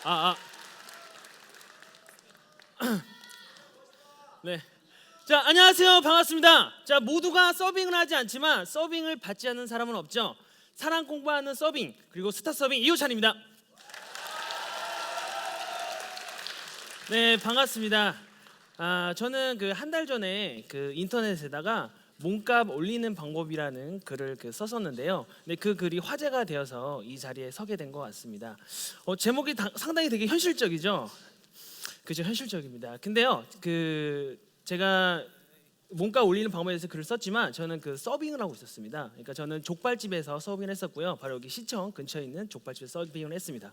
아, 네. 자, 안녕하세요. 반갑습니다. 자, 모두가 서빙을 하지 않지만 서빙을 받지 않는 사람은 없죠. 사랑 공부하는 서빙, 그리고 스타 서빙 이호찬입니다. 네, 반갑습니다. 저는 그 한 달 전에 그 인터넷에다가 몸값 올리는 방법이라는 글을 썼었는데요. 네, 그 글이 화제가 되어서 이 자리에 서게 된 것 같습니다. 제목이 상당히 되게 현실적이죠. 그죠, 현실적입니다. 근데요, 제가 몸값 올리는 방법에 대해서 글을 썼지만 저는 그 서빙을 하고 있었습니다. 그러니까 저는 족발집에서 서빙을 했었고요. 바로 여기 시청 근처에 있는 족발집에서 서빙을 했습니다.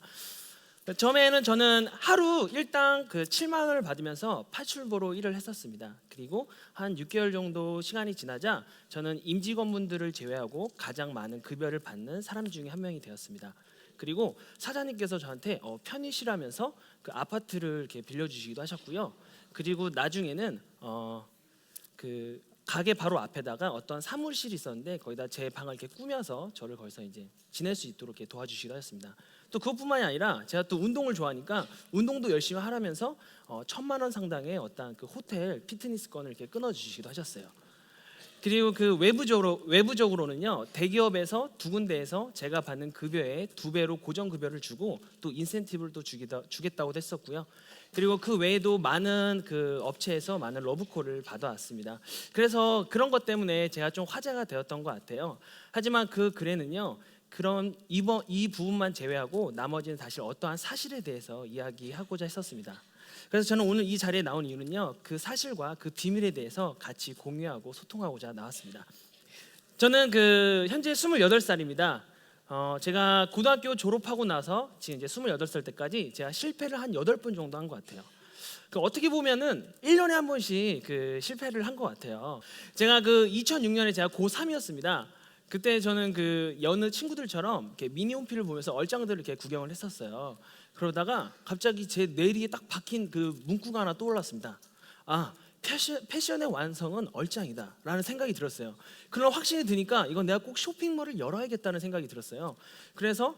처음에는 저는 하루 일당 7만 원을 받으면서 파출보로 일을 했었습니다. 그리고 한 6개월 정도 시간이 지나자 저는 임직원분들을 제외하고 가장 많은 급여를 받는 사람 중에 한 명이 되었습니다. 그리고 사장님께서 저한테 편의시라면서 그 아파트를 이렇게 빌려주시기도 하셨고요. 그리고 나중에는 그 가게 바로 앞에다가 어떤 사무실이 있었는데 거기다 제 방을 이렇게 꾸며서 저를 거기서 이제 지낼 수 있도록 이렇게 도와주시기도 하셨습니다. 또 그것뿐만이 아니라 제가 또 운동을 좋아하니까 운동도 열심히 하라면서 1,000만 원 상당의 어떤 그 호텔 피트니스권을 이렇게 끊어주시기도 하셨어요. 그리고 그 외부적으로는요, 대기업에서 두 군데에서 제가 받는 급여의 2배로 고정 급여를 주고 또 인센티브를 또 주겠다고 했었고요. 그리고 그 외에도 많은 그 업체에서 많은 러브콜을 받아왔습니다. 그래서 그런 것 때문에 제가 좀 화제가 되었던 것 같아요. 하지만 그 글에는요, 그런 이 부분만 제외하고 나머지는 사실 어떠한 사실에 대해서 이야기하고자 했었습니다. 그래서 저는 오늘 이 자리에 나온 이유는요, 그 사실과 그 비밀에 대해서 같이 공유하고 소통하고자 나왔습니다. 저는 현재 28살입니다. 제가 고등학교 졸업하고 나서 지금 이제 28살 때까지 제가 실패를 한 8번 정도 한 것 같아요. 어떻게 보면은 1년에 한 번씩 실패를 한 것 같아요. 제가 2006년에 제가 고3이었습니다. 그때 저는 여느 친구들처럼 이렇게 미니홈피를 보면서 얼짱들을 이렇게 구경을 했었어요. 그러다가 갑자기 제 뇌리에 딱 박힌 문구가 하나 떠올랐습니다. 패션의 완성은 얼짱이다라는 생각이 들었어요. 그런 확신이 드니까 이건 내가 꼭 쇼핑몰을 열어야겠다는 생각이 들었어요. 그래서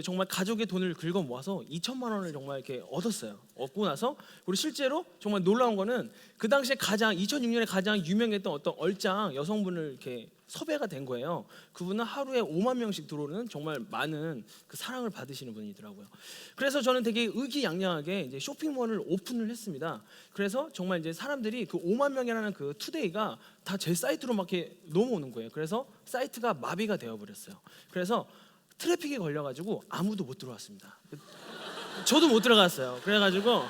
정말 가족의 돈을 긁어 모아서 2천만 원을 정말 이렇게 얻었어요. 얻고 나서 우리 실제로 정말 놀라운 거는 그 당시에 2006년에 가장 유명했던 어떤 얼짱 여성분을 이렇게 섭외가 된 거예요. 그분은 하루에 5만 명씩 들어오는 정말 많은 사랑을 받으시는 분이더라고요. 그래서 저는 되게 의기양양하게 이제 쇼핑몰을 오픈을 했습니다. 그래서 정말 이제 사람들이 5만 명이라는 투데이가 다 제 사이트로 막 이렇게 넘어오는 거예요. 그래서 사이트가 마비가 되어 버렸어요. 그래서 트래픽이 걸려가지고 아무도 못 들어왔습니다. 저도 못 들어갔어요. 그래가지고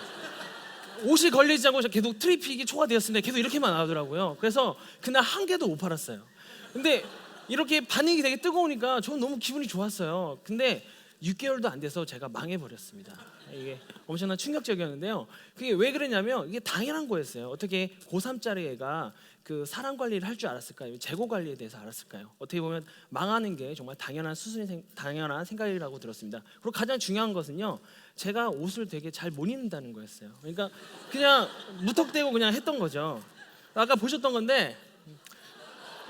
옷이 걸리지 않고 계속 트래픽이 초과되었습니다. 계속 이렇게만 나오더라고요. 그래서 그날 한 개도 못 팔았어요. 근데 이렇게 반응이 되게 뜨거우니까 저는 너무 기분이 좋았어요. 근데 6개월도 안 돼서 제가 망해버렸습니다. 이게 엄청난 충격적이었는데요. 그게 왜 그랬냐면 이게 당연한 거였어요. 어떻게 고3짜리 애가 사람 관리를 할 줄 알았을까요? 재고 관리에 대해서 알았을까요? 어떻게 보면 망하는 게 정말 당연한 당연한 생각이라고 들었습니다. 그리고 가장 중요한 것은요, 제가 옷을 되게 잘 못 입는다는 거였어요. 그러니까 그냥 무턱대고 그냥 했던 거죠. 아까 보셨던 건데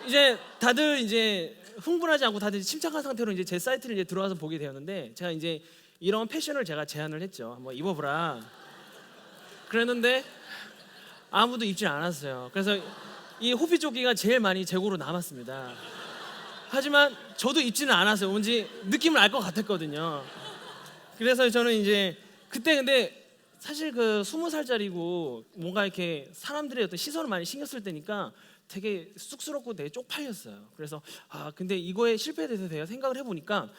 이제 다들 이제 흥분하지 않고 다들 침착한 상태로 이제 제 사이트를 이제 들어와서 보게 되었는데, 제가 이제 이런 패션을 제가 제안을 했죠. 한번 입어보라. 그랬는데 아무도 입질 않았어요. 그래서 이 호피 조끼가 제일 많이 재고로 남았습니다. 하지만 저도 입지는 않았어요. 뭔지 느낌을 알 것 같았거든요. 그래서 저는 이제 그때 근데 사실 20살짜리고 뭔가 이렇게 사람들의 어떤 시선을 많이 신경 쓸 때니까 되게 쑥스럽고 되게 쪽팔렸어요. 그래서 근데 이거에 실패에 대해서 내가 생각을 해보니까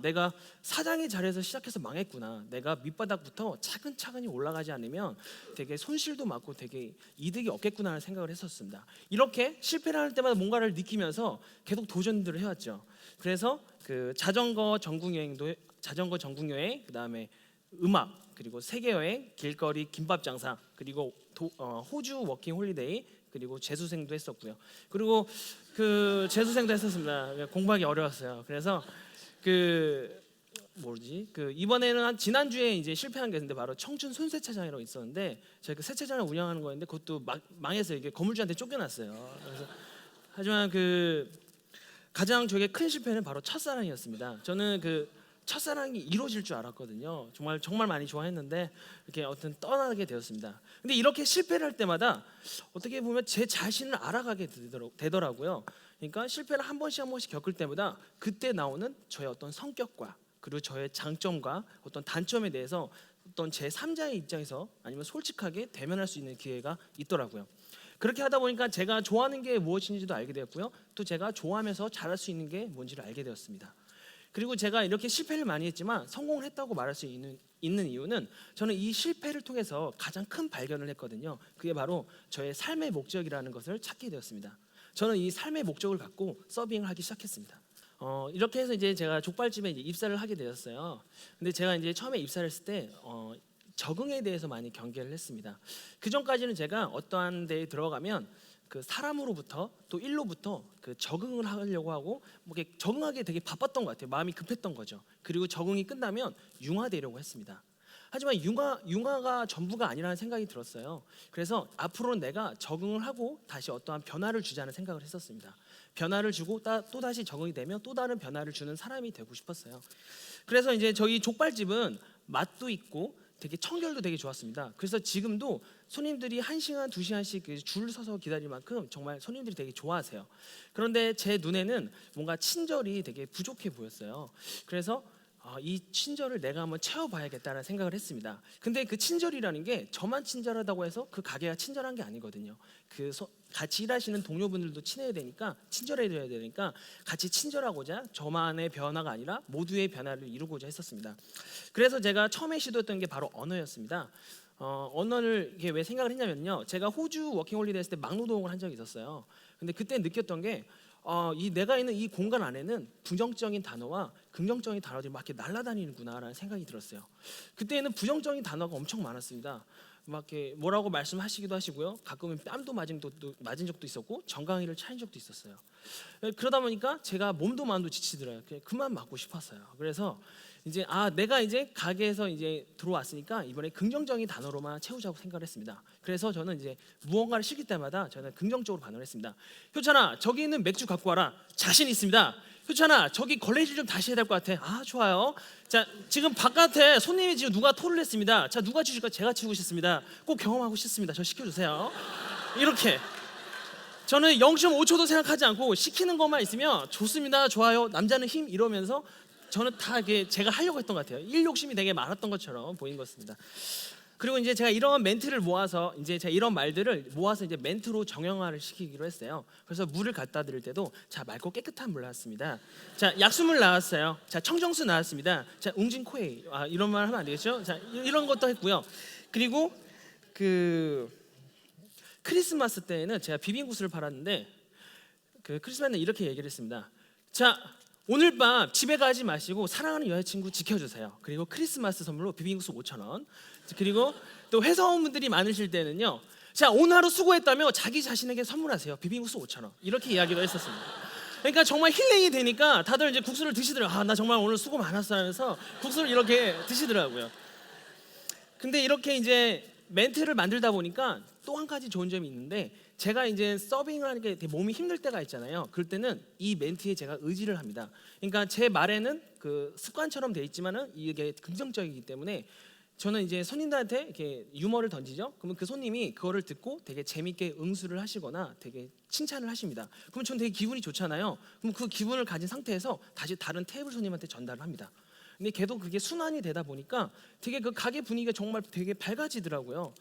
내가 사장의 자리에서 시작해서 망했구나. 내가 밑바닥부터 차근차근히 올라가지 않으면 되게 손실도 많고 되게 이득이 없겠구나라는 생각을 했었습니다. 이렇게 실패를 할 때마다 뭔가를 느끼면서 계속 도전들을 해왔죠. 그래서 자전거 전국 여행, 그다음에 음악, 그리고 세계 여행, 길거리 김밥 장사, 그리고 호주 워킹 홀리데이, 그리고 재수생도 했었고요. 그리고 재수생도 했었습니다. 공부하기 어려웠어요. 그래서 이번에는 지난주에 이제 실패한 게 있는데 바로 청춘 손세차장이라고 있었는데, 제가 세차장을 운영하는 거였는데 그것도 망해서 이게 건물주한테 쫓겨났어요. 그래서 하지만 가장 저에게 큰 실패는 바로 첫사랑이었습니다. 저는 첫사랑이 이루어질 줄 알았거든요. 정말 정말 많이 좋아했는데 이렇게 어떤 떠나게 되었습니다. 근데 이렇게 실패를 할 때마다 어떻게 보면 제 자신을 알아가게 되더라고요. 그러니까 실패를 한 번씩 겪을 때마다 그때 나오는 저의 어떤 성격과 그리고 저의 장점과 어떤 단점에 대해서 어떤 제 3자의 입장에서 아니면 솔직하게 대면할 수 있는 기회가 있더라고요. 그렇게 하다 보니까 제가 좋아하는 게 무엇인지도 알게 되었고요. 또 제가 좋아하면서 잘할 수 있는 게 뭔지를 알게 되었습니다. 그리고 제가 이렇게 실패를 많이 했지만 성공을 했다고 말할 수 있는 이유는 저는 이 실패를 통해서 가장 큰 발견을 했거든요. 그게 바로 저의 삶의 목적이라는 것을 찾게 되었습니다. 저는 이 삶의 목적을 갖고 서빙을 하기 시작했습니다. 이렇게 해서 이제 제가 족발집에 이제 입사를 하게 되었어요. 근데 제가 이제 처음에 입사를 했을 때 적응에 대해서 많이 경계를 했습니다. 그 전까지는 제가 어떠한 데에 들어가면 그 사람으로부터 또 일로부터 그 적응을 하려고 하고 뭐 이렇게 적응하기에 되게 바빴던 것 같아요. 마음이 급했던 거죠. 그리고 적응이 끝나면 융화되려고 했습니다. 하지만 융화가 전부가 아니라는 생각이 들었어요. 그래서 앞으로는 내가 적응을 하고 다시 어떠한 변화를 주자는 생각을 했었습니다. 변화를 주고 또 다시 적응이 되면 또 다른 변화를 주는 사람이 되고 싶었어요. 그래서 이제 저희 족발집은 맛도 있고 되게 청결도 되게 좋았습니다. 그래서 지금도 손님들이 1시간, 2시간씩 줄 서서 기다릴 만큼 정말 손님들이 되게 좋아하세요. 그런데 제 눈에는 뭔가 친절이 되게 부족해 보였어요. 그래서 이 친절을 내가 한번 채워봐야겠다는 생각을 했습니다. 근데 그 친절이라는 게 저만 친절하다고 해서 그 가게가 친절한 게 아니거든요. 같이 일하시는 동료분들도 친해야 되니까 친절해야 되니까 같이 친절하고자 저만의 변화가 아니라 모두의 변화를 이루고자 했었습니다. 그래서 제가 처음에 시도했던 게 바로 언어였습니다. 언어를 이게 왜 생각을 했냐면요. 제가 호주 워킹홀리데이 했을 때 막노동을 한 적이 있었어요. 근데 그때 느꼈던 게 내가 있는 이 공간 안에는 부정적인 단어와 긍정적인 단어들이 막 이렇게 날아다니는구나라는 생각이 들었어요. 그때는 부정적인 단어가 엄청 많았습니다. 막 이렇게 뭐라고 말씀하시기도 하시고요. 가끔은 뺨도 맞은 적도 있었고 정강이를 차린 적도 있었어요. 그러다 보니까 제가 몸도 마음도 지치더라고요. 그만 맞고 싶었어요. 그래서 이제 내가 이제 가게에서 이제 들어왔으니까 이번에 긍정적인 단어로만 채우자고 생각을 했습니다. 그래서 저는 이제 무언가를 시킬 때마다 저는 긍정적으로 반응을 했습니다. 효찬아, 저기 있는 맥주 갖고 와라. 자신 있습니다. 효찬아, 저기 걸레질 좀 다시 해야 될 것 같아. 좋아요. 자, 지금 바깥에 손님이 지금 누가 토를 했습니다. 자, 누가 치실까? 제가 치우고 싶습니다. 꼭 경험하고 싶습니다. 저 시켜주세요. 이렇게 저는 0.5초도 생각하지 않고 시키는 것만 있으면 좋습니다. 좋아요. 남자는 힘 이러면서 저는 다 제가 하려고 했던 것 같아요. 일 욕심이 되게 많았던 것처럼 보인 것입니다. 그리고 이제 제가 이런 멘트를 모아서 이제 제가 이런 말들을 모아서 이제 멘트로 정형화를 시키기로 했어요. 그래서 물을 갖다 드릴 때도 자, 맑고 깨끗한 물 나왔습니다. 자, 약수물 나왔어요. 자, 청정수 나왔습니다. 자, 웅진코에 이런 말 하면 안 되겠죠? 자, 이런 것도 했고요. 그리고 크리스마스 때에는 제가 비빔국수를 팔았는데 크리스마스는 이렇게 얘기를 했습니다. 자, 오늘 밤 집에 가지 마시고 사랑하는 여자친구 지켜주세요. 그리고 크리스마스 선물로 비빔국수 5,000원. 그리고 또 회사원분들이 많으실 때는요. 자, 오늘 하루 수고했다며 자기 자신에게 선물하세요. 비빔국수 5,000원. 이렇게 이야기도 했었습니다. 그러니까 정말 힐링이 되니까 다들 이제 국수를 드시더라고요. 나 정말 오늘 수고 많았어 하면서 국수를 이렇게 드시더라고요. 근데 이렇게 이제 멘트를 만들다 보니까 또 한 가지 좋은 점이 있는데 제가 이제 서빙을 하는 게 되게 몸이 힘들 때가 있잖아요. 그럴 때는 이 멘트에 제가 의지를 합니다. 그러니까 제 말에는 그 습관처럼 돼 있지만은 이게 긍정적이기 때문에 저는 이제 손님들한테 이렇게 유머를 던지죠. 그러면 그 손님이 그거를 듣고 되게 재밌게 응수를 하시거나 되게 칭찬을 하십니다. 그럼 저는 되게 기분이 좋잖아요. 그럼 그 기분을 가진 상태에서 다시 다른 테이블 손님한테 전달을 합니다. 근데 걔도 그게 순환이 되다 보니까 되게 그 가게 분위기가 정말 되게 밝아지더라고요.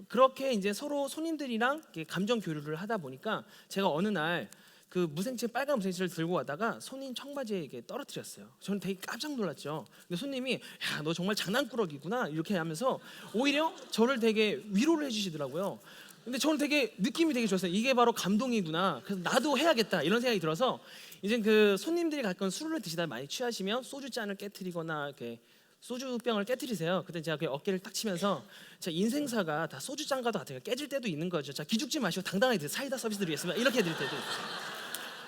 그렇게 이제 서로 손님들이랑 감정 교류를 하다 보니까 제가 어느 날 그 빨간 무생채를 들고 가다가 손님 청바지에 이렇게 떨어뜨렸어요. 저는 되게 깜짝 놀랐죠. 근데 손님이 야, 너 정말 장난꾸러기구나 이렇게 하면서 오히려 저를 되게 위로를 해주시더라고요. 근데 저는 되게 느낌이 되게 좋았어요. 이게 바로 감동이구나. 그래서 나도 해야겠다 이런 생각이 들어서 이제 그 손님들이 가끔 술을 드시다 많이 취하시면 소주 잔을 깨트리거나 이렇게 소주병을 깨트리세요. 그때 제가 그 어깨를 딱 치면서 자, 인생사가 다 소주잔과도 같아요. 깨질 때도 있는 거죠. 자, 기죽지 마시고 당당하게 드세요. 사이다 서비스 드리겠습니다. 이렇게 해드릴 때도 있어요.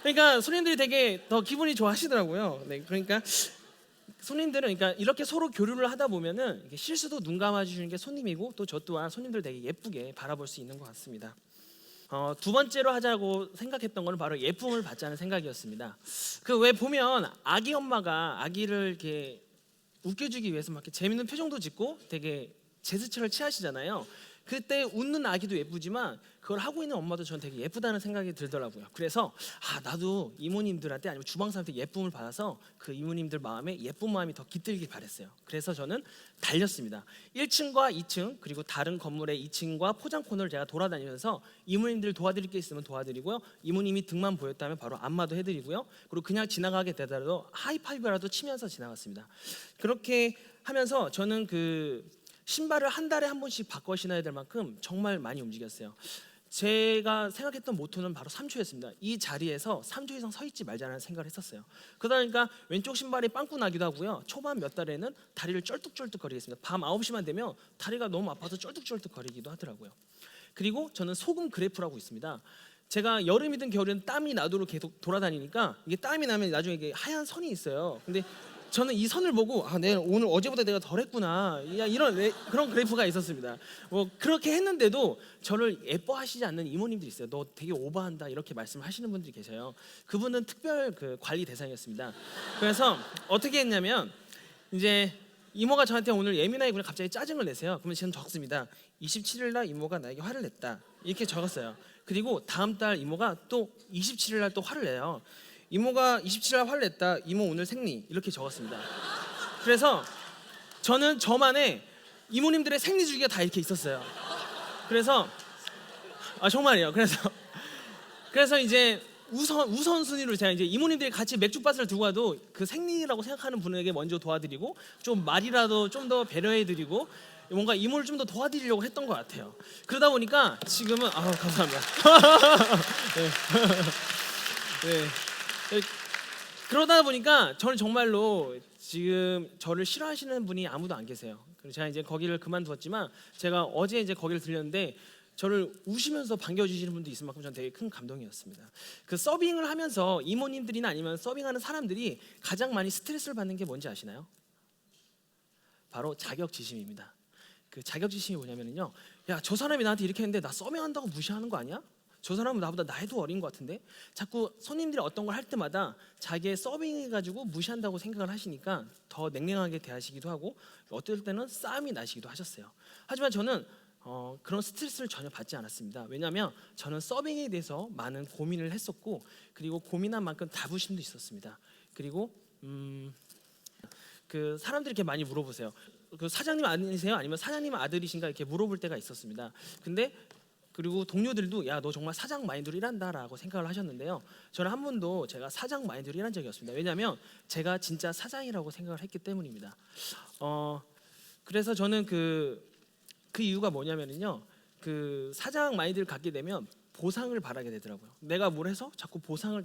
그러니까 손님들이 되게 더 기분이 좋아하시더라고요. 네, 그러니까 손님들은 그러니까 이렇게 서로 교류를 하다 보면은 이렇게 실수도 눈 감아주시는 게 손님이고 또 저 또한 손님들 되게 예쁘게 바라볼 수 있는 것 같습니다. 두 번째로 하자고 생각했던 거는 바로 예쁨을 받자는 생각이었습니다. 그 왜 보면 아기 엄마가 아기를 이렇게 웃겨주기 위해서 막 이렇게 재밌는 표정도 짓고 되게 제스처를 취하시잖아요. 그때 웃는 아기도 예쁘지만 그걸 하고 있는 엄마도 저는 되게 예쁘다는 생각이 들더라고요. 그래서 나도 이모님들한테 아니면 주방사한테 예쁨을 받아서 그 이모님들 마음에 예쁜 마음이 더 깃들길 바랬어요. 그래서 저는 달렸습니다. 1층과 2층 그리고 다른 건물의 2층과 포장 코너를 제가 돌아다니면서 이모님들 도와드릴 게 있으면 도와드리고요. 이모님이 등만 보였다면 바로 안마도 해드리고요. 그리고 그냥 지나가게 되더라도 하이파이브라도 치면서 지나갔습니다. 그렇게 하면서 저는 그 신발을 한 달에 한 번씩 바꿔 신어야 될 만큼 정말 많이 움직였어요. 제가 생각했던 모토는 바로 3초였습니다. 이 자리에서 3초 이상 서 있지 말자는 생각을 했었어요. 그러다 보니까 왼쪽 신발이 빵꾸 나기도 하고요. 초반 몇 달에는 다리를 쩔뚝쩔뚝거리겠습니다. 밤 9시만 되면 다리가 너무 아파서 쩔뚝쩔뚝거리기도 하더라고요. 그리고 저는 소금 그래프라고 있습니다. 제가 여름이든 겨울이든 땀이 나도록 계속 돌아다니니까 이게 땀이 나면 나중에 이게 하얀 선이 있어요. 근데 저는 이 선을 보고 내가 오늘 어제보다 내가 덜했구나 그런 그래프가 있었습니다. 뭐 그렇게 했는데도 저를 예뻐하시지 않는 이모님들이 있어요. 너 되게 오버한다 이렇게 말씀하시는 분들이 계셔요. 그분은 특별 그 관리 대상이었습니다. 그래서 어떻게 했냐면 이제 이모가 저한테 오늘 예민하게 갑자기 짜증을 내세요. 그러면 저는 적습니다. 27일 날 이모가 나에게 화를 냈다 이렇게 적었어요. 그리고 다음 달 이모가 또 27일 날 또 화를 내요. 이모가 27일 화를 냈다. 이모 오늘 생리 이렇게 적었습니다. 그래서 저는 저만의 이모님들의 생리 주기가 다 이렇게 있었어요. 그래서 정말이에요. 그래서 이제 우선순위로 제가 이제 이모님들이 같이 맥주바스를 들고 와도 그 생리라고 생각하는 분에게 먼저 도와드리고 좀 말이라도 좀 더 배려해드리고 뭔가 이모를 좀 더 도와드리려고 했던 것 같아요. 그러다 보니까 지금은 감사합니다. 네. 그러다 보니까 저는 정말로 지금 저를 싫어하시는 분이 아무도 안 계세요. 그래서 제가 이제 거기를 그만두었지만 제가 어제 이제 거기를 들렸는데 저를 우시면서 반겨주시는 분도 있을 만큼 저는 되게 큰 감동이었습니다. 그 서빙을 하면서 이모님들이나 아니면 서빙하는 사람들이 가장 많이 스트레스를 받는 게 뭔지 아시나요? 바로 자격지심입니다. 그 자격지심이 뭐냐면요, 야, 저 사람이 나한테 이렇게 했는데 나 서빙한다고 무시하는 거 아니야? 저 사람은 나보다 나이도 어린 것 같은데 자꾸 손님들이 어떤 걸 할 때마다 자기의 서빙해가지고 무시한다고 생각을 하시니까 더 냉랭하게 대하시기도 하고 어떨 때는 싸움이 나시기도 하셨어요. 하지만 저는 그런 스트레스를 전혀 받지 않았습니다. 왜냐하면 저는 서빙에 대해서 많은 고민을 했었고 그리고 고민한 만큼 자부심도 있었습니다. 그리고 그 사람들이 이렇게 많이 물어보세요. 그 사장님 아니세요? 아니면 사장님 아들이신가 이렇게 물어볼 때가 있었습니다. 근데 그리고 동료들도 야, 너 정말 사장 마인드로 일한다라고 생각을 하셨는데요. 저는 한 번도 제가 사장 마인드로 일한 적이 없습니다. 왜냐하면 제가 진짜 사장이라고 생각을 했기 때문입니다. 그래서 저는 그 이유가 뭐냐면요, 그 사장 마인드를 갖게 되면 보상을 바라게 되더라고요. 내가 뭘 해서 자꾸 보상을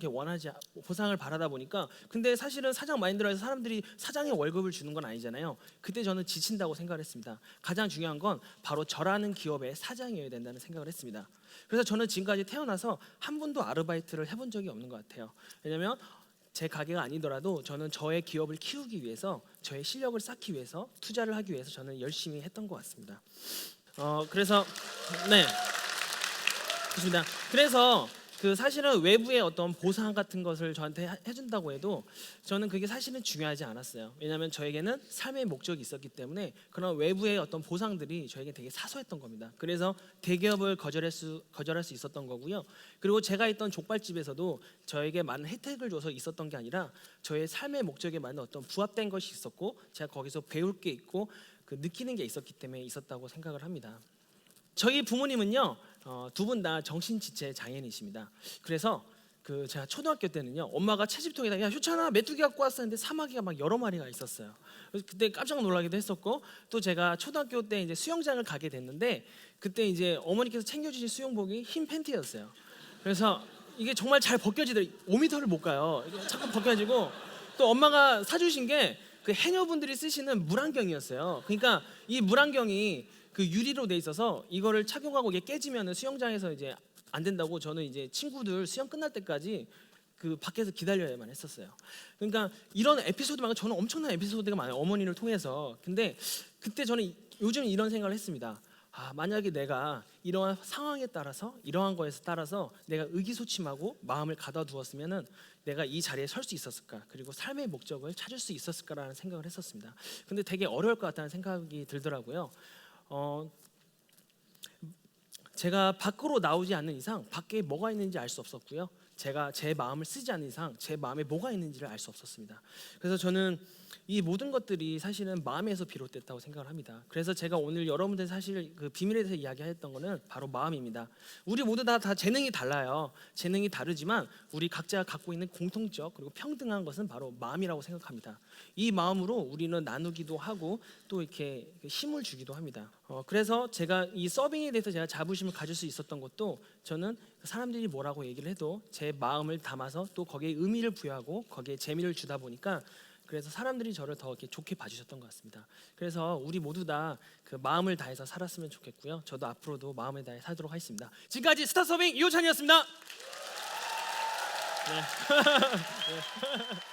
바라다 보니까 근데 사실은 사장 마인드로 해서 사람들이 사장의 월급을 주는 건 아니잖아요. 그때 저는 지친다고 생각을 했습니다. 가장 중요한 건 바로 저라는 기업의 사장이어야 된다는 생각을 했습니다. 그래서 저는 지금까지 태어나서 한 번도 아르바이트를 해본 적이 없는 것 같아요. 왜냐하면 제 가게가 아니더라도 저는 저의 기업을 키우기 위해서 저의 실력을 쌓기 위해서 투자를 하기 위해서 저는 열심히 했던 것 같습니다. 그래서 네. 그렇습니다. 그래서 그 사실은 외부의 어떤 보상 같은 것을 저한테 해준다고 해도 저는 그게 사실은 중요하지 않았어요. 왜냐하면 저에게는 삶의 목적이 있었기 때문에 그런 외부의 어떤 보상들이 저에게 되게 사소했던 겁니다. 그래서 대기업을 거절할 수 있었던 거고요. 그리고 제가 있던 족발집에서도 저에게 많은 혜택을 줘서 있었던 게 아니라 저의 삶의 목적에 맞는 어떤 부합된 것이 있었고 제가 거기서 배울 게 있고 그 느끼는 게 있었기 때문에 있었다고 생각을 합니다. 저희 부모님은요, 두 분 다 정신지체 장애인이십니다. 그래서 그 제가 초등학교 때는요, 엄마가 채집통에다 야, 효찬아 메뚜기 갖고 왔었는데 사마귀가 막 여러 마리가 있었어요. 그래서 그때 깜짝 놀라기도 했었고 또 제가 초등학교 때 이제 수영장을 가게 됐는데 그때 이제 어머니께서 챙겨주신 수영복이 흰 팬티였어요. 그래서 이게 정말 잘 벗겨지더라고요. 5m를 못 가요. 이게 자꾸 벗겨지고 또 엄마가 사주신 게 그 해녀분들이 쓰시는 물안경이었어요. 그러니까 이 물안경이 그 유리로 돼 있어서 이거를 착용하고 이게 깨지면은 수영장에서 이제 안 된다고 저는 이제 친구들 수영 끝날 때까지 그 밖에서 기다려야만 했었어요. 그러니까 이런 에피소드 말고 저는 엄청난 에피소드가 많아요. 어머니를 통해서. 근데 그때 저는 요즘 이런 생각을 했습니다. 만약에 내가 이러한 상황에 따라서 이러한 거에서 따라서 내가 의기소침하고 마음을 가둬두었으면은 내가 이 자리에 설 수 있었을까, 그리고 삶의 목적을 찾을 수 있었을까라는 생각을 했었습니다. 근데 되게 어려울 것 같다는 생각이 들더라고요. 제가 밖으로 나오지 않는 이상 밖에 뭐가 있는지 알 수 없었고요. 제가 제 마음을 쓰지 않는 이상 제 마음에 뭐가 있는지를 알 수 없었습니다. 그래서 저는 이 모든 것들이 사실은 마음에서 비롯됐다고 생각을 합니다. 그래서 제가 오늘 여러분들 사실 그 비밀에 대해서 이야기했던 거는 바로 마음입니다. 우리 모두 다 재능이 달라요. 재능이 다르지만 우리 각자 갖고 있는 공통적 그리고 평등한 것은 바로 마음이라고 생각합니다. 이 마음으로 우리는 나누기도 하고 또 이렇게 힘을 주기도 합니다. 그래서 제가 이 서빙에 대해서 제가 자부심을 가질 수 있었던 것도, 저는 사람들이 뭐라고 얘기를 해도 제 마음을 담아서 또 거기에 의미를 부여하고 거기에 재미를 주다 보니까, 그래서 사람들이 저를 더 이렇게 좋게 봐주셨던 것 같습니다. 그래서 우리 모두 다 그 마음을 다해서 살았으면 좋겠고요. 저도 앞으로도 마음을 다해 살도록 하겠습니다. 지금까지 스타 서빙 이호찬이었습니다. 네. 네.